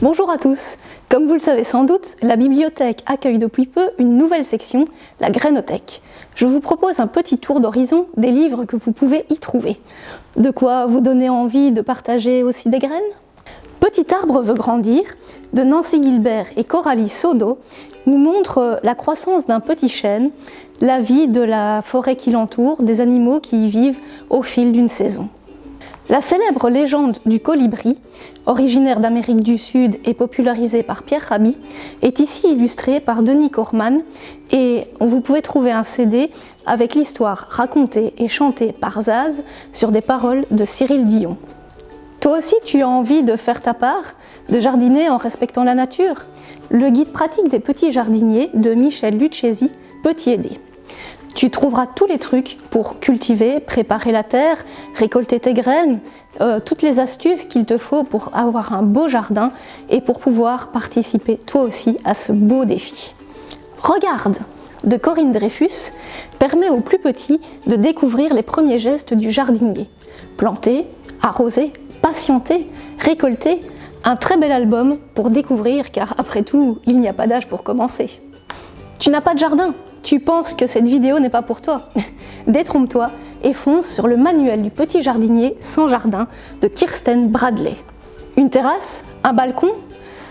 Bonjour à tous. Comme vous le savez sans doute, la bibliothèque accueille depuis peu une nouvelle section, la Grainothèque. Je vous propose un petit tour d'horizon des livres que vous pouvez y trouver. De quoi vous donner envie de partager aussi des graines? Petit arbre veut grandir, de Nancy Gilbert et Coralie Sodo, nous montre la croissance d'un petit chêne, la vie de la forêt qui l'entoure, des animaux qui y vivent au fil d'une saison. La célèbre légende du colibri, originaire d'Amérique du Sud et popularisée par Pierre Rabhi, est ici illustrée par Denis Corman et vous pouvez trouver un CD avec l'histoire racontée et chantée par Zaz sur des paroles de Cyril Dion. Toi aussi tu as envie de faire ta part, de jardiner en respectant la nature? Le guide pratique des petits jardiniers de Michel Lucchesi peut t'y aider. Tu trouveras tous les trucs pour cultiver, préparer la terre, récolter tes graines, toutes les astuces qu'il te faut pour avoir un beau jardin et pour pouvoir participer toi aussi à ce beau défi. Regarde de Corinne Dreyfus permet aux plus petits de découvrir les premiers gestes du jardinier. Planter, arroser, patienter, récolter, un très bel album pour découvrir car après tout, il n'y a pas d'âge pour commencer. Tu n'as pas de jardin? Tu penses que cette vidéo n'est pas pour toi? Détrompe-toi et fonce sur le manuel du petit jardinier sans jardin de Kirsten Bradley. Une terrasse? Un balcon?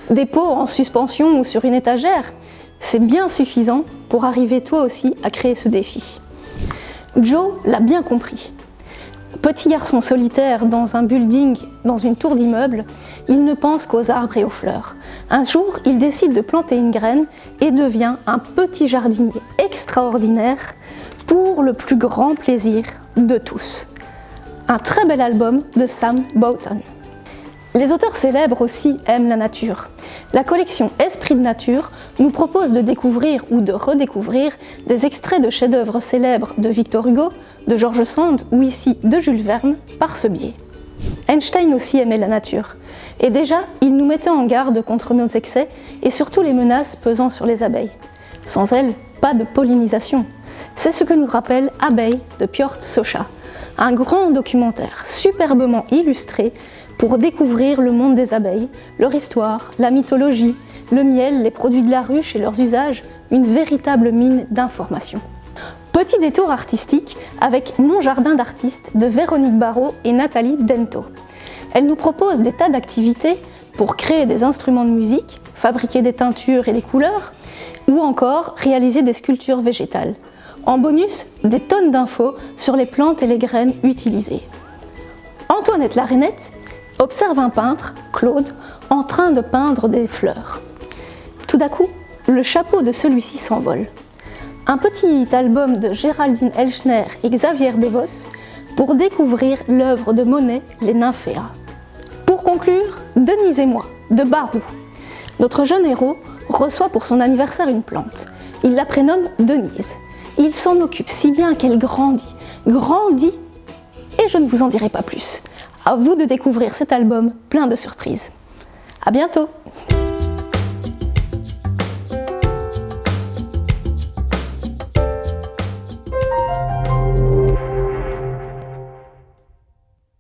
Des pots en suspension ou sur une étagère? C'est bien suffisant pour arriver toi aussi à créer ce défi. Joe l'a bien compris. Petit garçon solitaire dans un building, dans une tour d'immeuble, il ne pense qu'aux arbres et aux fleurs. Un jour, il décide de planter une graine et devient un petit jardinier extraordinaire pour le plus grand plaisir de tous. Un très bel album de Sam Boughton. Les auteurs célèbres aussi aiment la nature. La collection Esprit de nature nous propose de découvrir ou de redécouvrir des extraits de chefs-d'œuvre célèbres de Victor Hugo, de George Sand ou ici de Jules Verne par ce biais. Einstein aussi aimait la nature. Et déjà, il nous mettait en garde contre nos excès et surtout les menaces pesant sur les abeilles. Sans elles, pas de pollinisation. C'est ce que nous rappelle Abeilles de Piotr Socha, un grand documentaire superbement illustré pour découvrir le monde des abeilles, leur histoire, la mythologie, le miel, les produits de la ruche et leurs usages, une véritable mine d'informations. Petit détour artistique avec Mon jardin d'artiste de Véronique Barrault et Nathalie Dento. Elle nous propose des tas d'activités pour créer des instruments de musique, fabriquer des teintures et des couleurs, ou encore réaliser des sculptures végétales. En bonus, des tonnes d'infos sur les plantes et les graines utilisées. Antoinette Larénette observe un peintre, Claude, en train de peindre des fleurs. Tout d'un coup, le chapeau de celui-ci s'envole. Un petit album de Géraldine Elchner et Xavier Devos pour découvrir l'œuvre de Monet, Les Nymphéas. Pour conclure, Denise et moi, de Barou. Notre jeune héros reçoit pour son anniversaire une plante. Il la prénomme Denise. Il s'en occupe si bien qu'elle grandit, et je ne vous en dirai pas plus. À vous de découvrir cet album plein de surprises. À bientôt!